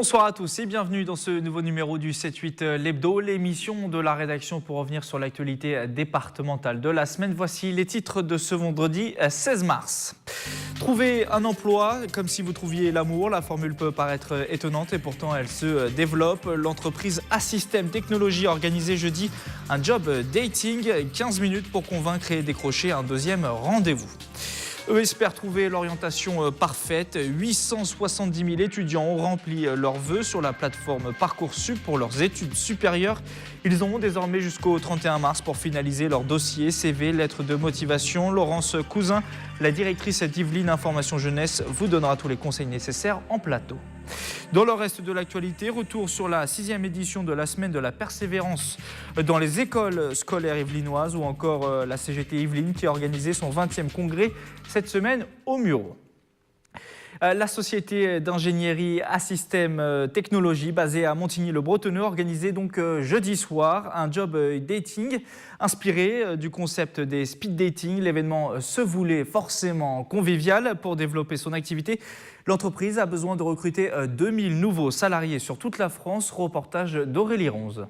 Bonsoir à tous et bienvenue dans ce nouveau numéro du 7-8 l'Hebdo, l'émission de la rédaction pour revenir sur l'actualité départementale de la semaine. Voici les titres de ce vendredi 16 mars. Trouver un emploi comme si vous trouviez l'amour, la formule peut paraître étonnante et pourtant elle se développe. L'entreprise Assystem Technologies a organisé jeudi un job dating, 15 minutes pour convaincre et décrocher un deuxième rendez-vous. Eux espèrent trouver l'orientation parfaite. 870 000 étudiants ont rempli leurs vœux sur la plateforme Parcoursup pour leurs études supérieures. Ils ont désormais jusqu'au 31 mars pour finaliser leur dossier, CV, lettre de motivation. Laurence Cousin, la directrice d'Yvelines Information Jeunesse, vous donnera tous les conseils nécessaires en plateau. Dans le reste de l'actualité, retour sur la 6e édition de la semaine de la persévérance dans les écoles scolaires yvelinoises ou encore la CGT Yvelines qui a organisé son 20e congrès cette semaine au Mureau. La société d'ingénierie Assystem Technologies basée à Montigny-le-Bretonneux organisait donc jeudi soir un job dating inspiré du concept des speed dating. L'événement se voulait forcément convivial. Pour développer son activité, l'entreprise a besoin de recruter 2000 nouveaux salariés sur toute la France. Reportage d'Aurélie Ronze.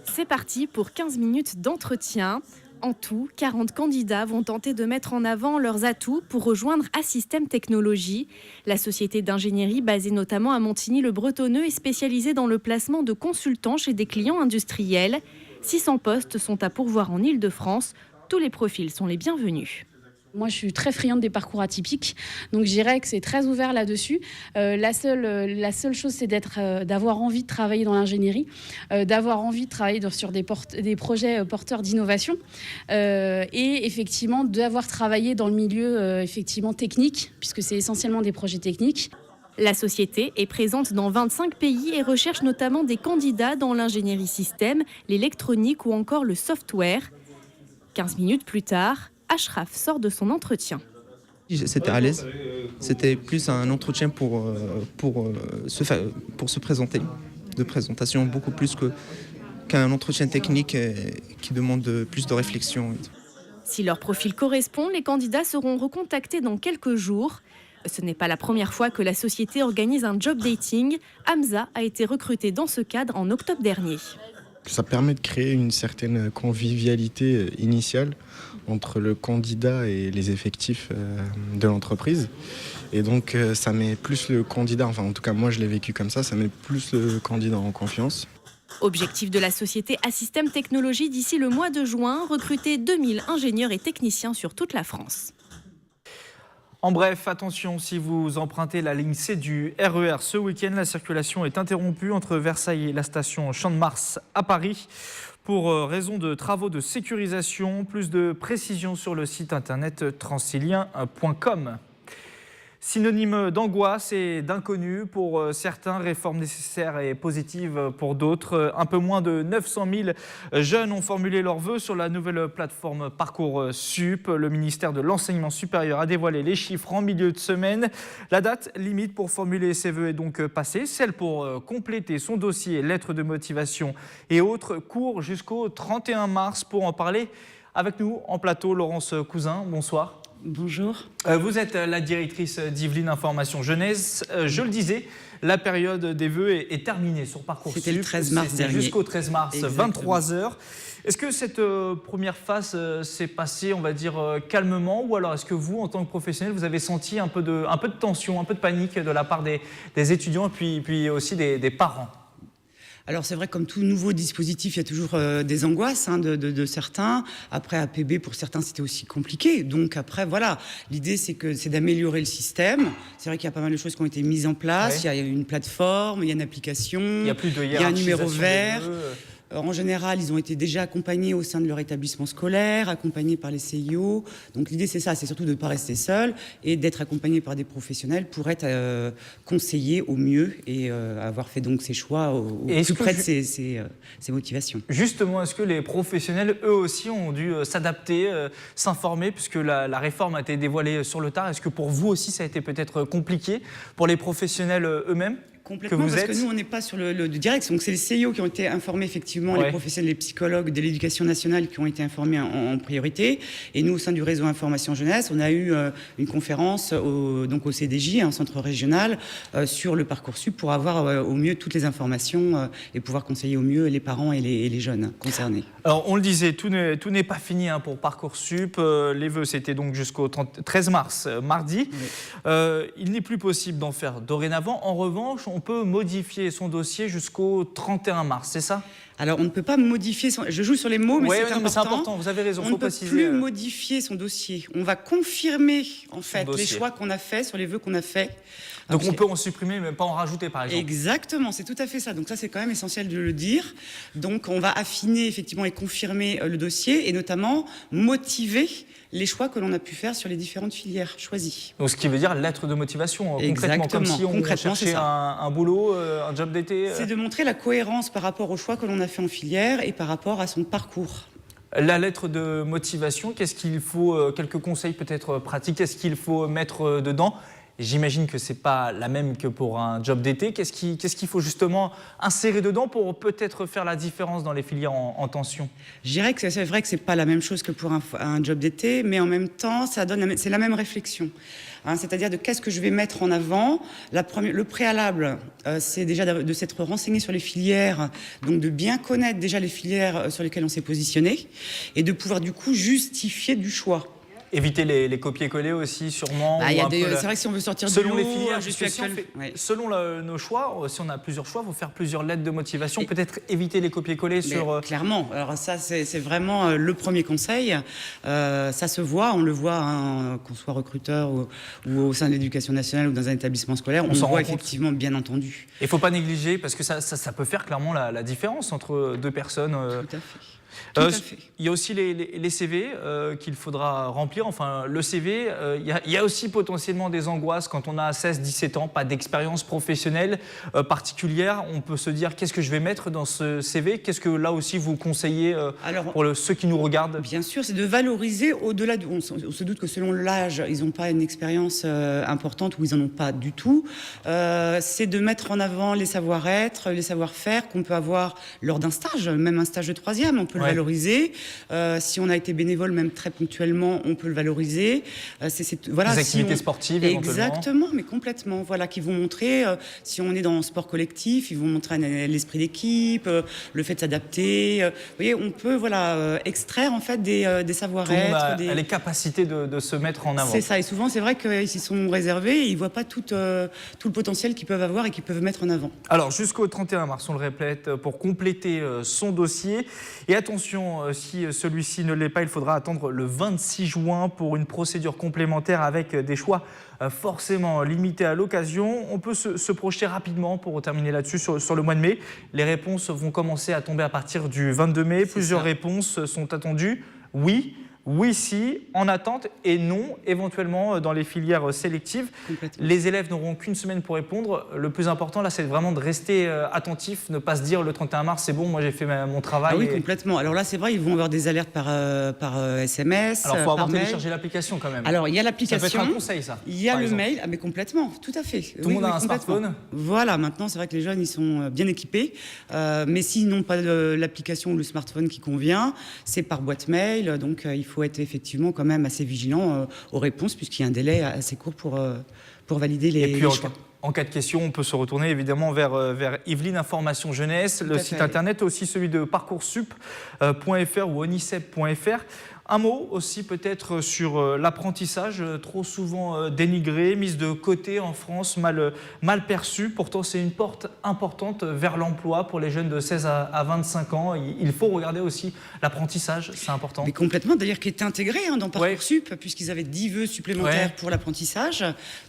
C'est parti pour 15 minutes d'entretien. En tout, 40 candidats vont tenter de mettre en avant leurs atouts pour rejoindre Assystem Technologies. La société d'ingénierie basée notamment à Montigny-le-Bretonneux est spécialisée dans le placement de consultants chez des clients industriels. 600 postes sont à pourvoir en Île-de-France. Tous les profils sont les bienvenus. Moi, je suis très friande des parcours atypiques, donc je dirais que c'est très ouvert là-dessus. La seule chose, c'est d'avoir envie de travailler dans l'ingénierie, d'avoir envie de travailler sur des projets porteurs d'innovation et effectivement d'avoir travaillé dans le milieu effectivement technique, puisque c'est essentiellement des projets techniques. La société est présente dans 25 pays et recherche notamment des candidats dans l'ingénierie système, l'électronique ou encore le software. 15 minutes plus tard, Ashraf sort de son entretien. C'était à l'aise. C'était plus un entretien pour se présenter, de présentation, beaucoup plus qu'un entretien technique qui demande plus de réflexion. Si leur profil correspond, les candidats seront recontactés dans quelques jours. Ce n'est pas la première fois que la société organise un job dating. Hamza a été recruté dans ce cadre en octobre dernier. Ça permet de créer une certaine convivialité initiale entre le candidat et les effectifs de l'entreprise. Et donc ça met plus le candidat, enfin en tout cas moi je l'ai vécu comme ça met plus le candidat en confiance. Objectif de la société Assystem Technologies d'ici le mois de juin, recruter 2000 ingénieurs et techniciens sur toute la France. En bref, attention, si vous empruntez la ligne C du RER ce week-end, la circulation est interrompue entre Versailles et la station Champ de Mars à Paris pour raison de travaux de sécurisation. Plus de précisions sur le site internet transilien.com. Synonyme d'angoisse et d'inconnu pour certains, réforme nécessaire et positive pour d'autres. Un peu moins de 900 000 jeunes ont formulé leurs vœux sur la nouvelle plateforme Parcoursup. Le ministère de l'Enseignement supérieur a dévoilé les chiffres en milieu de semaine. La date limite pour formuler ses vœux est donc passée. Celle pour compléter son dossier, lettre de motivation et autres court jusqu'au 31 mars. Pour en parler avec nous en plateau, Laurence Cousin, bonsoir. Bonjour. Vous êtes la directrice d'Yvelines Information Jeunesse. Je le disais, la période des vœux est terminée sur Parcoursup. C'était le 13 mars dernier. Jusqu'au 13 mars, Exactement. 23 h. Est-ce que cette première phase s'est passée, on va dire, calmement, ou alors est-ce que vous, en tant que professionnel, vous avez senti un peu de tension, un peu de panique de la part des étudiants et puis aussi des parents ? Alors c'est vrai, comme tout nouveau dispositif, il y a toujours des angoisses de certains. Après, APB, pour certains, c'était aussi compliqué. Donc après, voilà, l'idée, c'est d'améliorer le système. C'est vrai qu'il y a pas mal de choses qui ont été mises en place. Ouais. Il y a une plateforme, il y a une application, il y a un numéro vert. En général, ils ont été déjà accompagnés au sein de leur établissement scolaire, accompagnés par les CIO. Donc l'idée, c'est ça, c'est surtout de ne pas rester seul et d'être accompagné par des professionnels pour être conseillés au mieux et avoir fait donc ses choix au plus près de ses motivations. Justement, est-ce que les professionnels, eux aussi, ont dû s'adapter, s'informer, puisque la réforme a été dévoilée sur le tard? Est-ce que pour vous aussi, ça a été peut-être compliqué pour les professionnels eux-mêmes ? Complètement, vous parce êtes. que nous, on n'est pas sur le direct. Donc, c'est les CIO qui ont été informés, effectivement, Ouais. les professionnels, les psychologues de l'éducation nationale qui ont été informés en priorité. Et nous, au sein du réseau Information Jeunesse, on a eu une conférence au CDJ, un centre régional, sur le Parcoursup pour avoir au mieux toutes les informations et pouvoir conseiller au mieux les parents et les jeunes concernés. Alors, on le disait, tout n'est pas fini pour Parcoursup. Les vœux, c'était donc jusqu'au 13 mars, mardi. Oui. Il n'est plus possible d'en faire dorénavant. En revanche, on peut modifier son dossier jusqu'au 31 mars, c'est ça? Alors, on ne peut pas modifier je joue sur les mots, mais Ouais, c'est non, mais c'est important. important, vous avez raison, On faut ne peut préciser. plus modifier son dossier. On va confirmer, en fait, dossier. les choix qu'on a faits, sur les vœux qu'on a faits. Donc, Alors, on peut en supprimer, mais pas en rajouter, par exemple. Exactement, c'est tout à fait ça. Donc ça, c'est quand même essentiel de le dire. Donc on va affiner effectivement et confirmer le dossier et notamment motiver les choix que l'on a pu faire sur les différentes filières choisies. Donc, ce qui veut dire lettre de motivation, concrètement, Exactement. comme si on Concrètement, cherchait c'est ça. un boulot, un job d'été. C'est de montrer la cohérence par rapport aux choix que l'on a fait en filière et par rapport à son parcours. La lettre de motivation, qu'est-ce qu'il faut, quelques conseils peut-être pratiques, qu'est-ce qu'il faut mettre dedans? J'imagine que ce n'est pas la même que pour un job d'été. Qu'est-ce qu'il faut justement insérer dedans pour peut-être faire la différence dans les filières en tension? Je dirais que c'est vrai que ce n'est pas la même chose que pour un job d'été, mais en même temps, c'est la même réflexion. C'est-à-dire de qu'est-ce que je vais mettre en avant. Le préalable, c'est déjà de s'être renseigné sur les filières, donc de bien connaître déjà les filières sur lesquelles on s'est positionné et de pouvoir du coup justifier du choix. Éviter les copier-coller aussi, sûrement. C'est vrai que si on veut sortir selon du les lot, filières, je suis actuelle. selon nos choix, si on a plusieurs choix, il faut faire plusieurs lettres de motivation, peut-être éviter les copier-coller sur... Clairement, alors ça c'est vraiment le premier conseil. Ça se voit, on le voit, qu'on soit recruteur ou au sein de l'éducation nationale ou dans un établissement scolaire, on le voit effectivement, bien entendu. Il ne faut pas négliger, parce que ça peut faire clairement la différence entre deux personnes. Tout à fait. Tout à fait. Il y a aussi les CV qu'il faudra remplir. Enfin, le CV, il y a aussi potentiellement des angoisses quand on a 16-17 ans, pas d'expérience professionnelle particulière. On peut se dire, qu'est-ce que je vais mettre dans ce CV? Qu'est-ce que là aussi vous conseillez pour ceux qui nous regardent? Bien sûr, c'est de valoriser au-delà on se doute que selon l'âge, ils n'ont pas une expérience importante ou ils n'en ont pas du tout. C'est de mettre en avant les savoir-être, les savoir-faire qu'on peut avoir lors d'un stage, même un stage de 3e, on peut le valoriser. Si on a été bénévole, même très ponctuellement, on peut le valoriser. Voilà, les activités sportives, éventuellement. Exactement, mais complètement. Voilà, qui vont montrer, si on est dans le sport collectif, ils vont montrer l'esprit d'équipe, le fait de s'adapter. Vous voyez, on peut extraire en fait des savoir-être. Tout le monde a les capacités de se mettre en avant. C'est ça, et souvent c'est vrai qu'ils s'y sont réservés et ils ne voient pas tout le potentiel qu'ils peuvent avoir et qu'ils peuvent mettre en avant. Alors jusqu'au 31 mars, on le répète, pour compléter son dossier. Et attention, si celui-ci ne l'est pas, il faudra attendre le 26 juin pour une procédure complémentaire avec des choix forcément limités à l'occasion. On peut se projeter rapidement pour terminer là-dessus sur le mois de mai. Les réponses vont commencer à tomber à partir du 22 mai. Plusieurs réponses sont attendues. Oui, si, en attente, et non, éventuellement dans les filières sélectives. Les élèves n'auront qu'une semaine pour répondre. Le plus important, là, c'est vraiment de rester attentif, ne pas se dire le 31 mars, c'est bon, moi j'ai fait mon travail. Ah oui, complètement. Alors là, c'est vrai, ils vont avoir des alertes par SMS. Alors, il faut avoir mail. téléchargé l'application quand même. Alors, il y a l'application. Ça peut être un conseil, ça. Il y a le mail. Ah, mais complètement, tout à fait. Tout le monde a un smartphone. Voilà, maintenant, c'est vrai que les jeunes, ils sont bien équipés. Mais s'ils n'ont pas l'application ou le smartphone qui convient, c'est par boîte mail. Donc, il faut être effectivement quand même assez vigilant aux réponses, puisqu'il y a un délai assez court pour valider les choix. En cas de question, on peut se retourner évidemment vers Yveline Information Jeunesse, le site internet, aussi celui de parcoursup.fr ou onicep.fr. Un mot aussi peut-être sur l'apprentissage, trop souvent dénigré, mise de côté en France, mal perçu. Pourtant, c'est une porte importante vers l'emploi pour les jeunes de 16 à 25 ans. Il faut regarder aussi l'apprentissage, c'est important. Mais complètement, d'ailleurs, qui est intégré dans Parcoursup, puisqu'ils avaient 10 vœux supplémentaires pour l'apprentissage.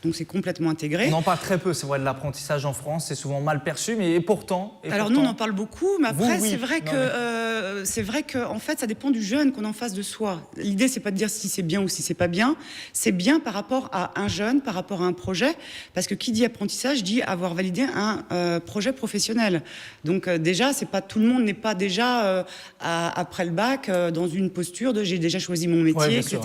Donc, c'est complètement intégré. On en parle très peu, c'est vrai, de l'apprentissage en France. C'est souvent mal perçu, mais pourtant... Nous, on en parle beaucoup, mais après, c'est vrai que en fait, ça dépend du jeune qu'on a en face de soi. l'emploi. L'idée, c'est pas de dire si c'est bien ou si c'est pas bien. C'est bien par rapport à un jeune, par rapport à un projet. Parce que qui dit apprentissage dit avoir validé un projet professionnel. Donc déjà, c'est pas tout le monde n'est pas déjà après le bac dans une posture de j'ai déjà choisi mon métier, etc.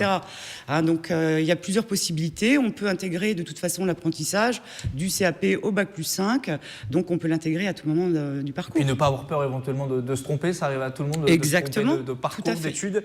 Donc il y a plusieurs possibilités. On peut intégrer de toute façon l'apprentissage du CAP au bac+5. Donc on peut l'intégrer à tout moment du parcours. Et ne pas avoir peur éventuellement de se tromper, ça arrive à tout le monde. Exactement. De parcours d'études.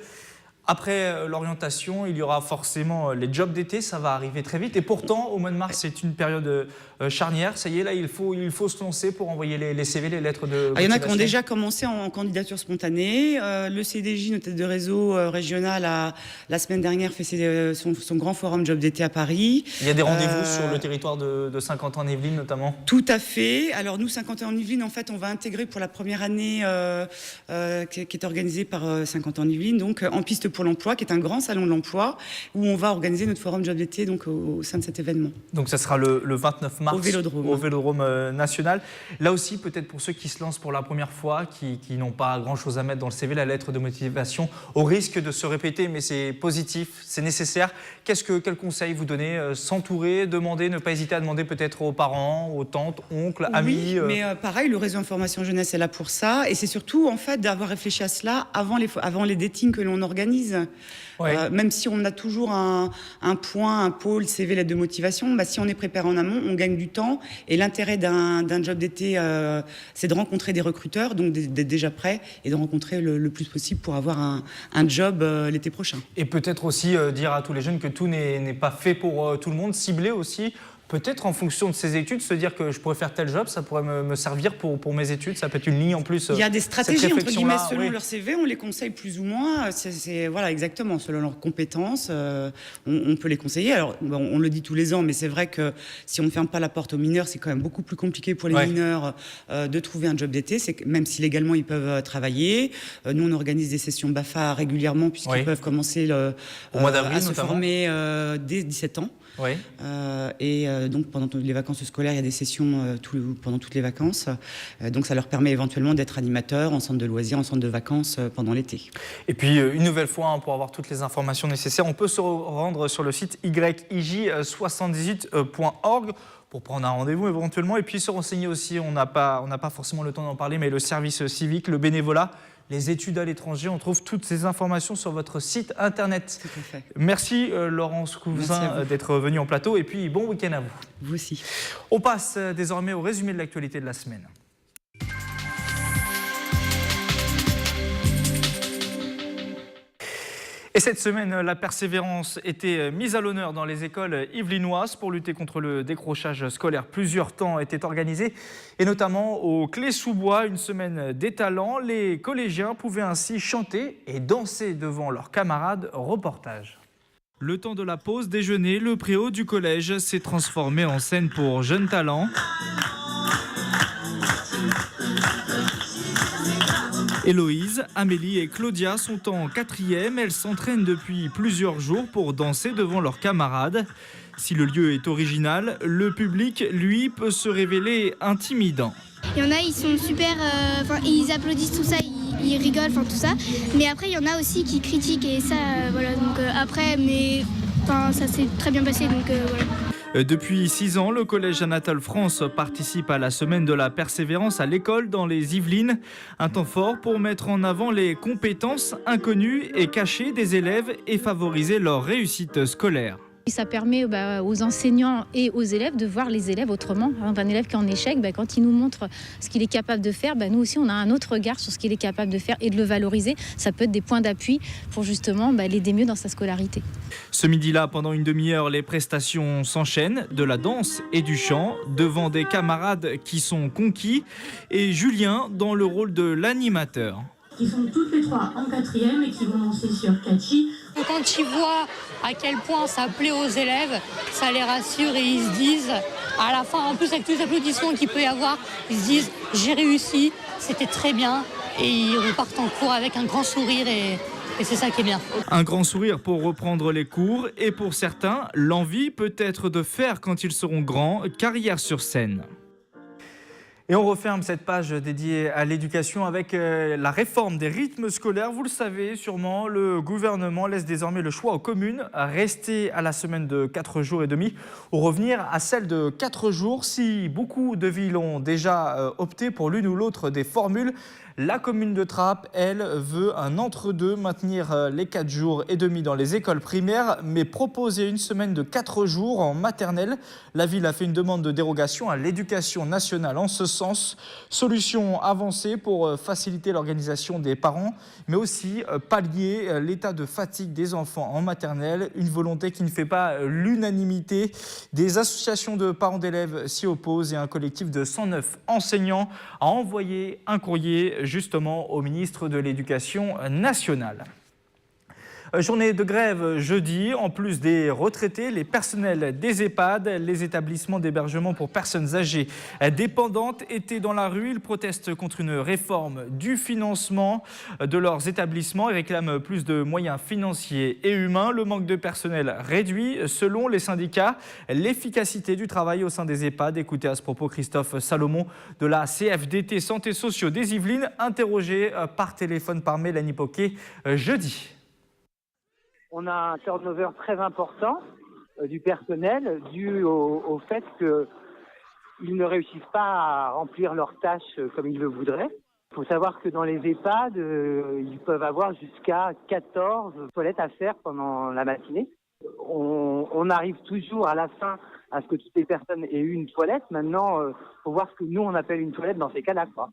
Après l'orientation, il y aura forcément les jobs d'été, ça va arriver très vite. Et pourtant, au mois de mars, c'est une période charnière. Ça y est, là, il faut se lancer pour envoyer les CV, les lettres de motivation. Il y en a qui ont déjà commencé en candidature spontanée. Le CDJ, notre tête de réseau régional, la semaine dernière fait son grand forum job d'été à Paris. Il y a des rendez-vous sur le territoire de Saint-Quentin-en-Yvelines notamment? Tout à fait. Alors nous, Saint-Quentin-en-Yvelines, en fait, on va intégrer pour la première année qui est organisée par Saint-Quentin-en-Yvelines, donc en piste pour l'emploi, qui est un grand salon de l'emploi, où on va organiser notre forum job d'été donc au sein de cet événement. Donc ça sera le 29 mars au Vélodrome national. Là aussi, peut-être pour ceux qui se lancent pour la première fois, qui n'ont pas grand-chose à mettre dans le CV, la lettre de motivation, au risque de se répéter, mais c'est positif, c'est nécessaire. Quel conseil vous donnez? S'entourer, demander, ne pas hésiter à demander peut-être aux parents, aux tantes, oncles, amis. Oui, mais pareil, le réseau information jeunesse est là pour ça, et c'est surtout en fait d'avoir réfléchi à cela avant les datings que l'on organise. Ouais. Même si on a toujours un point, un pôle, CV, lettre de motivation, si on est préparé en amont, on gagne du temps. Et l'intérêt d'un job d'été, c'est de rencontrer des recruteurs, donc d'être déjà prêt et de rencontrer le plus possible pour avoir un job l'été prochain. Et peut-être aussi dire à tous les jeunes que tout n'est pas fait pour tout le monde, cibler aussi. Peut-être en fonction de ses études, se dire que je pourrais faire tel job, ça pourrait me servir pour mes études, ça peut être une ligne en plus. Il y a des stratégies, entre guillemets, selon leur CV, on les conseille plus ou moins, voilà, exactement, selon leurs compétences, on peut les conseiller. Alors, on le dit tous les ans, mais c'est vrai que si on ne ferme pas la porte aux mineurs, c'est quand même beaucoup plus compliqué pour les mineurs de trouver un job d'été, même si légalement ils peuvent travailler. Nous, on organise des sessions BAFA régulièrement, puisqu'ils peuvent commencer au mois d'avril, à se former dès 17 ans. Oui. Donc pendant les vacances scolaires, il y a des sessions pendant toutes les vacances. Donc ça leur permet éventuellement d'être animateurs en centre de loisirs, en centre de vacances pendant l'été. Et puis une nouvelle fois, pour avoir toutes les informations nécessaires, on peut se rendre sur le site yij78.org pour prendre un rendez-vous éventuellement et puis se renseigner aussi. On n'a pas forcément le temps d'en parler, mais le service civique, le bénévolat, les études à l'étranger, on trouve toutes ces informations sur votre site internet. Tout à fait. Merci Laurence Cousin d'être venue en plateau et puis bon week-end à vous. Vous aussi. On passe désormais au résumé de l'actualité de la semaine. Et cette semaine, la persévérance était mise à l'honneur dans les écoles yvelinoises pour lutter contre le décrochage scolaire. Plusieurs temps étaient organisés, et notamment au Clé-sous-Bois, une semaine des talents. Les collégiens pouvaient ainsi chanter et danser devant leurs camarades. Reportage. Le temps de la pause déjeuner, le préau du collège s'est transformé en scène pour jeunes talents. Héloïse, Amélie et Claudia sont en 4e. Elles s'entraînent depuis plusieurs jours pour danser devant leurs camarades. Si le lieu est original, le public, lui, peut se révéler intimidant. Il y en a, ils sont super, ils applaudissent tout ça, ils rigolent, tout ça. Mais après, il y en a aussi qui critiquent et ça, voilà. Donc après, mais ça s'est très bien passé, donc voilà. Depuis 6 ans, le collège Anatole France participe à la semaine de la persévérance à l'école dans les Yvelines. Un temps fort pour mettre en avant les compétences inconnues et cachées des élèves et favoriser leur réussite scolaire. Ça permet aux enseignants et aux élèves de voir les élèves autrement. Un élève qui est en échec, quand il nous montre ce qu'il est capable de faire, nous aussi on a un autre regard sur ce qu'il est capable de faire et de le valoriser. Ça peut être des points d'appui pour justement l'aider mieux dans sa scolarité. Ce midi-là, pendant une demi-heure, les prestations s'enchaînent, de la danse et du chant, devant des camarades qui sont conquis, et Julien dans le rôle de l'animateur. Qui sont toutes les trois en 4e et qui vont lancer sur Catchy. Quand ils voient à quel point ça plaît aux élèves, ça les rassure et ils se disent, à la fin, en plus avec tous les applaudissements qu'il peut y avoir, ils se disent j'ai réussi, c'était très bien, et ils repartent en cours avec un grand sourire et c'est ça qui est bien. Un grand sourire pour reprendre les cours et pour certains, l'envie peut-être de faire quand ils seront grands, carrière sur scène. Et on referme cette page dédiée à l'éducation avec la réforme des rythmes scolaires. Vous le savez sûrement, le gouvernement laisse désormais le choix aux communes à rester à la semaine de 4 jours et demi ou revenir à celle de 4 jours. Si beaucoup de villes ont déjà opté pour l'une ou l'autre des formules, la commune de Trappes, elle, veut un entre-deux, maintenir les 4 jours et demi dans les écoles primaires, mais proposer une semaine de 4 jours en maternelle. La ville a fait une demande de dérogation à l'éducation nationale en ce sens. Solution avancée pour faciliter l'organisation des parents, mais aussi pallier l'état de fatigue des enfants en maternelle. Une volonté qui ne fait pas l'unanimité. Des associations de parents d'élèves s'y opposent et un collectif de 109 enseignants a envoyé un courrier justement au ministre de l'Éducation nationale. Journée de grève jeudi. En plus des retraités, les personnels des EHPAD, les établissements d'hébergement pour personnes âgées dépendantes étaient dans la rue. Ils protestent contre une réforme du financement de leurs établissements et réclament plus de moyens financiers et humains. Le manque de personnel réduit, selon les syndicats, l'efficacité du travail au sein des EHPAD. Écoutez à ce propos Christophe Salomon de la CFDT Santé Sociaux des Yvelines, interrogé par téléphone par Mélanie Poquet jeudi. On a un turnover très important du personnel dû au fait qu'ils ne réussissent pas à remplir leurs tâches comme ils le voudraient. Il faut savoir que dans les EHPAD, ils peuvent avoir jusqu'à 14 toilettes à faire pendant la matinée. On arrive toujours à la fin à ce que toutes les personnes aient eu une toilette. Maintenant, il faut voir ce que nous, on appelle une toilette dans ces cas-là, quoi.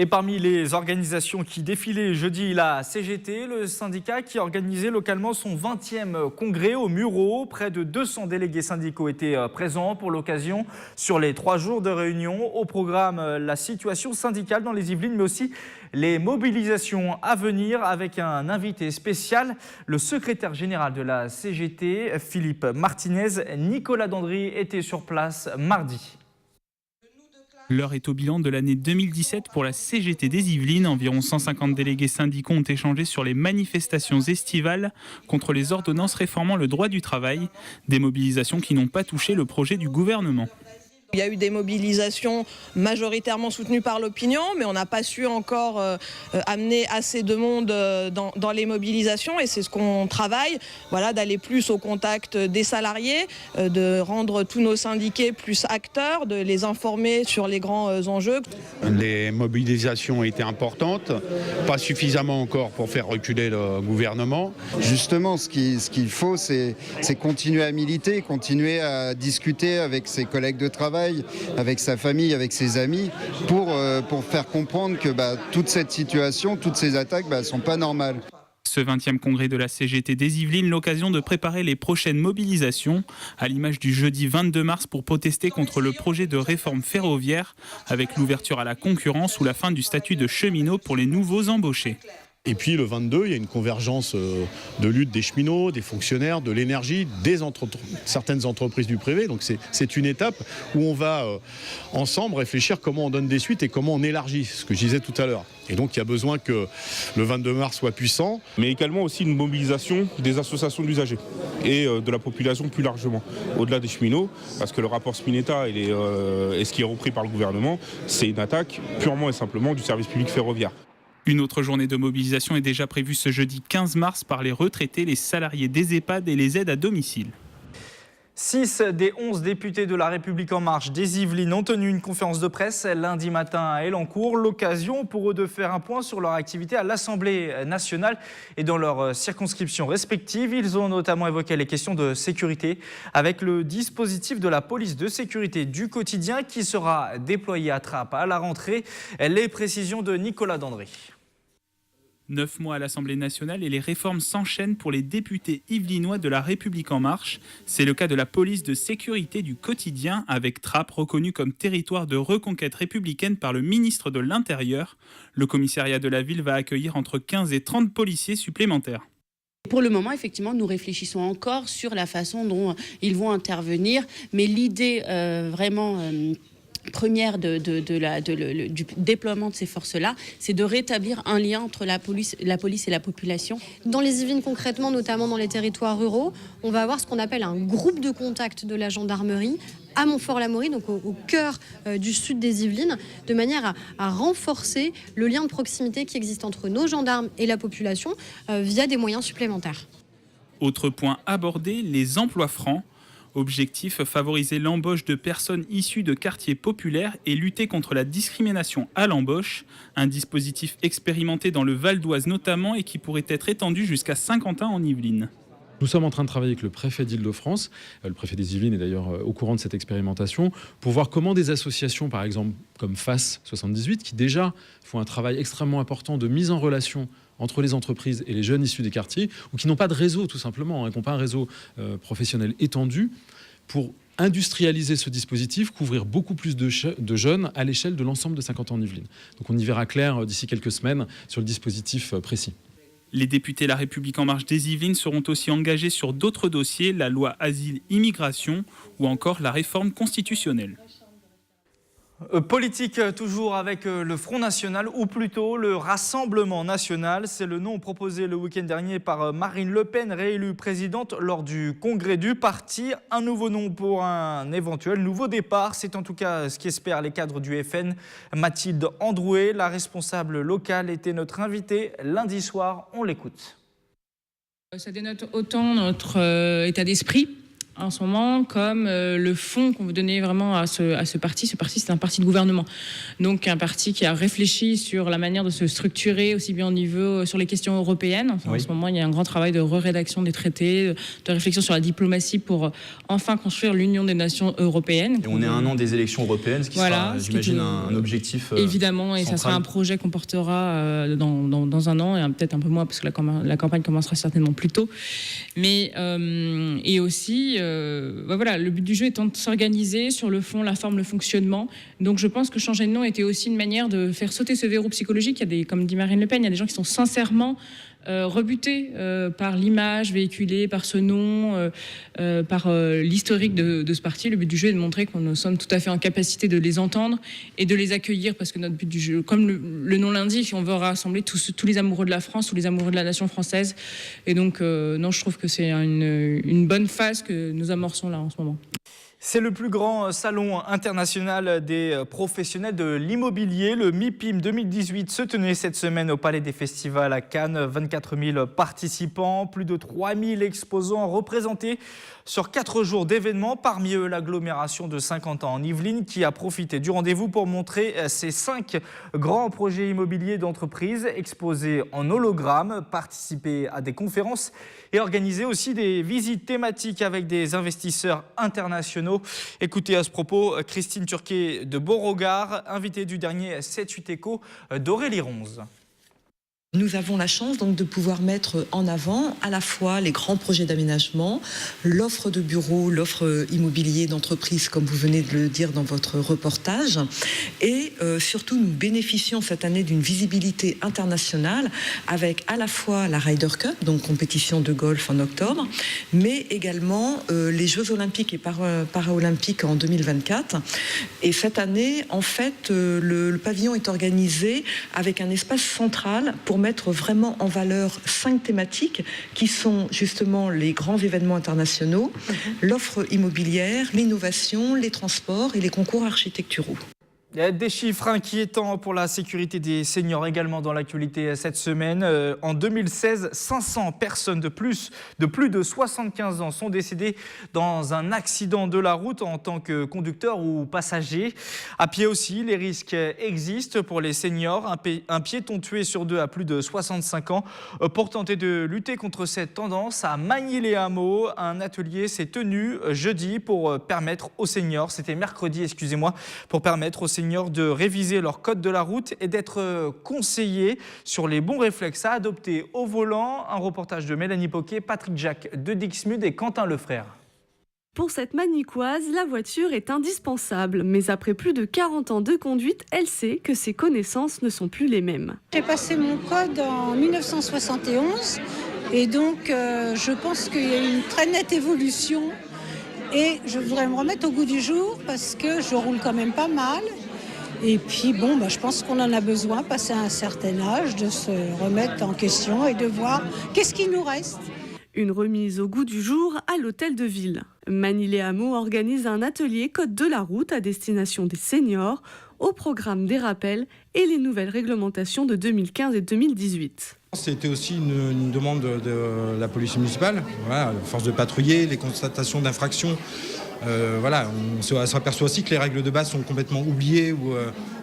Et parmi les organisations qui défilaient jeudi, la CGT, le syndicat qui organisait localement son 20e congrès au Mureau. Près de 200 délégués syndicaux étaient présents pour l'occasion sur les 3 jours de réunion. Au programme, la situation syndicale dans les Yvelines, mais aussi les mobilisations à venir avec un invité spécial, le secrétaire général de la CGT, Philippe Martinez. Nicolas Dandry était sur place mardi. L'heure est au bilan de l'année 2017 pour la CGT des Yvelines. Environ 150 délégués syndicaux ont échangé sur les manifestations estivales contre les ordonnances réformant le droit du travail. Des mobilisations qui n'ont pas touché le projet du gouvernement. Il y a eu des mobilisations majoritairement soutenues par l'opinion, mais on n'a pas su encore amener assez de monde dans les mobilisations et c'est ce qu'on travaille, voilà, d'aller plus au contact des salariés, de rendre tous nos syndiqués plus acteurs, de les informer sur les grands enjeux. Les mobilisations ont été importantes, pas suffisamment encore pour faire reculer le gouvernement. Justement, ce qu'il faut, c'est continuer à militer, continuer à discuter avec ses collègues de travail, avec sa famille, avec ses amis, pour faire comprendre que toute cette situation, toutes ces attaques ne sont pas normales. Ce 20e congrès de la CGT des Yvelines, l'occasion de préparer les prochaines mobilisations, à l'image du jeudi 22 mars pour protester contre le projet de réforme ferroviaire, avec l'ouverture à la concurrence ou la fin du statut de cheminot pour les nouveaux embauchés. Et puis le 22, il y a une convergence de lutte des cheminots, des fonctionnaires, de l'énergie, certaines entreprises du privé. Donc c'est une étape où on va ensemble réfléchir comment on donne des suites et comment on élargit, ce que je disais tout à l'heure. Et donc il y a besoin que le 22 mars soit puissant. Mais également aussi une mobilisation des associations d'usagers et de la population plus largement, au-delà des cheminots, parce que le rapport Spinetta et ce qui est repris par le gouvernement, c'est une attaque purement et simplement du service public ferroviaire. Une autre journée de mobilisation est déjà prévue ce jeudi 15 mars par les retraités, les salariés des EHPAD et les aides à domicile. 6 des 11 députés de La République En Marche des Yvelines ont tenu une conférence de presse lundi matin à Elancourt. L'occasion pour eux de faire un point sur leur activité à l'Assemblée nationale et dans leurs circonscriptions respectives. Ils ont notamment évoqué les questions de sécurité avec le dispositif de la police de sécurité du quotidien qui sera déployé à Trappes à la rentrée. Les précisions de Nicolas Dandry. 9 mois à l'Assemblée nationale et les réformes s'enchaînent pour les députés yvelinois de La République En Marche. C'est le cas de la police de sécurité du quotidien, avec Trappes reconnu comme territoire de reconquête républicaine par le ministre de l'Intérieur. Le commissariat de la ville va accueillir entre 15 et 30 policiers supplémentaires. Pour le moment, effectivement, nous réfléchissons encore sur la façon dont ils vont intervenir, mais l'idée vraiment première du déploiement de ces forces-là, c'est de rétablir un lien entre la police et la population. Dans les Yvelines concrètement, notamment dans les territoires ruraux, on va avoir ce qu'on appelle un groupe de contact de la gendarmerie à Montfort-l'Amaury, donc au cœur du sud des Yvelines, de manière à renforcer le lien de proximité qui existe entre nos gendarmes et la population via des moyens supplémentaires. Autre point abordé, les emplois francs. Objectif, favoriser l'embauche de personnes issues de quartiers populaires et lutter contre la discrimination à l'embauche. Un dispositif expérimenté dans le Val d'Oise notamment et qui pourrait être étendu jusqu'à Saint-Quentin en Yvelines. Nous sommes en train de travailler avec le préfet d'Île-de-France, le préfet des Yvelines est d'ailleurs au courant de cette expérimentation, pour voir comment des associations, par exemple comme FAS 78, qui déjà font un travail extrêmement important de mise en relation entre les entreprises et les jeunes issus des quartiers, ou qui n'ont pas de réseau tout simplement, qui n'ont pas un réseau professionnel étendu, pour industrialiser ce dispositif, couvrir beaucoup plus de jeunes à l'échelle de l'ensemble de 50 ans en Yvelines. Donc on y verra clair d'ici quelques semaines sur le dispositif précis. Les députés La République En Marche des Yvelines seront aussi engagés sur d'autres dossiers, la loi Asile-Immigration ou encore la réforme constitutionnelle. Politique toujours avec le Front National, ou plutôt le Rassemblement National. C'est le nom proposé le week-end dernier par Marine Le Pen, réélue présidente lors du congrès du parti. Un nouveau nom pour un éventuel nouveau départ. C'est en tout cas ce qu'espèrent les cadres du FN. Mathilde Androuet, la responsable locale, était notre invitée lundi soir. On l'écoute. Ça dénote autant notre état d'esprit en ce moment, comme le fond qu'on veut donner vraiment à ce parti. Ce parti, c'est un parti de gouvernement. Donc un parti qui a réfléchi sur la manière de se structurer, aussi bien au niveau sur les questions européennes. Enfin, en ce moment, il y a un grand travail de rédaction des traités, de réflexion sur la diplomatie pour enfin construire l'union des nations européennes. Et on est à un an des élections européennes, ce qui sera, j'imagine, un objectif évidemment, et central. ça sera un projet qu'on portera dans un an, et peut-être un peu moins, parce que la campagne commencera certainement plus tôt. Mais, et aussi... voilà, le but du jeu étant de s'organiser sur le fond, la forme, le fonctionnement. Donc je pense que changer de nom était aussi une manière de faire sauter ce verrou psychologique. Il y a comme dit Marine Le Pen, il y a des gens qui sont sincèrement rebutés par l'image véhiculée, par ce nom, par l'historique de ce parti. Le but du jeu est de montrer qu'on nous sommes tout à fait en capacité de les entendre et de les accueillir, parce que notre but du jeu, comme le nom l'indique, on veut rassembler tous les amoureux de la France, tous les amoureux de la nation française. Et donc, non, je trouve que c'est une bonne phase que nous amorçons là en ce moment. C'est le plus grand salon international des professionnels de l'immobilier. Le MIPIM 2018 se tenait cette semaine au Palais des Festivals à Cannes. 24 000 participants, plus de 3 000 exposants représentés sur 4 jours d'événements. Parmi eux, l'agglomération de Saint-Quentin en Yvelines qui a profité du rendez-vous pour montrer ses 5 grands projets immobiliers d'entreprise, exposés en hologramme, participer à des conférences et organiser aussi des visites thématiques avec des investisseurs internationaux. Écoutez à ce propos Christine Turquet de Beauregard, invitée du dernier 7-8 Éco d'Aurélie Ronze. Nous avons la chance donc de pouvoir mettre en avant à la fois les grands projets d'aménagement, l'offre de bureaux, l'offre immobilier d'entreprise, comme vous venez de le dire dans votre reportage, et surtout nous bénéficions cette année d'une visibilité internationale avec à la fois la Ryder Cup, donc compétition de golf en octobre, mais également les Jeux Olympiques et Paralympiques en 2024. Et cette année, en fait, le pavillon est organisé avec un espace central pour mettre vraiment en valeur 5 thématiques qui sont justement les grands événements internationaux, l'offre immobilière, l'innovation, les transports et les concours architecturaux. Des chiffres inquiétants pour la sécurité des seniors également dans l'actualité cette semaine. En 2016, 500 personnes de plus de 75 ans sont décédées dans un accident de la route en tant que conducteur ou passager. À pied aussi, les risques existent pour les seniors. Un piéton tué sur 2 à plus de 65 ans. Pour tenter de lutter contre cette tendance, à Magny-les-Hameaux, un atelier s'est tenu jeudi pour permettre aux seniors, c'était mercredi, excusez-moi, pour permettre aux seniors de réviser leur code de la route et d'être conseillés sur les bons réflexes à adopter au volant. Un reportage de Mélanie Poquet, Patrick Jacques de Dixmude et Quentin Lefrère. Pour cette Magnicoise, la voiture est indispensable, mais après plus de 40 ans de conduite, elle sait que ses connaissances ne sont plus les mêmes. J'ai passé mon code en 1971 et donc je pense qu'il y a une très nette évolution Et je voudrais me remettre au goût du jour parce que je roule quand même pas mal. Et puis je pense qu'on en a besoin, passé un certain âge, de se remettre en question et de voir qu'est-ce qui nous reste. Une remise au goût du jour à l'hôtel de ville. Manille-les-Hameaux organise un atelier code de la route à destination des seniors au programme des rappels et les nouvelles réglementations de 2015 et 2018. C'était aussi une demande de la police municipale, voilà, force de patrouiller, les constatations d'infractions. On s'aperçoit aussi que les règles de base sont complètement oubliées ou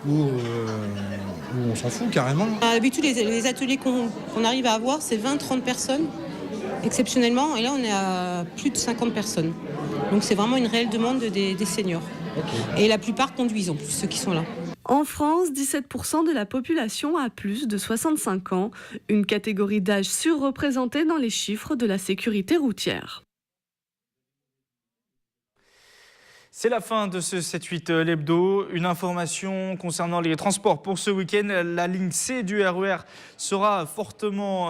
on s'en fout carrément. D'habitude, les ateliers qu'on arrive à avoir, c'est 20-30 personnes, exceptionnellement, et là on est à plus de 50 personnes. Donc c'est vraiment une réelle demande des seniors. Okay. Et la plupart conduisent en plus, ceux qui sont là. En France, 17% de la population a plus de 65 ans, une catégorie d'âge surreprésentée dans les chiffres de la sécurité routière. C'est la fin de ce 7-8 l'hebdo. Une information concernant les transports pour ce week-end. La ligne C du RER sera fortement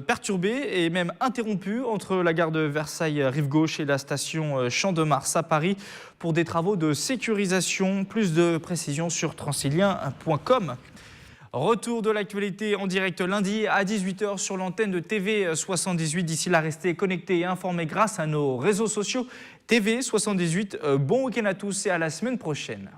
perturbée et même interrompue entre la gare de Versailles-Rive-Gauche et la station Champ-de-Mars à Paris pour des travaux de sécurisation. Plus de précisions sur transilien.com. Retour de l'actualité en direct lundi à 18h sur l'antenne de TV78. D'ici là, restez connectés et informés grâce à nos réseaux sociaux. TV78, bon week-end à tous et à la semaine prochaine.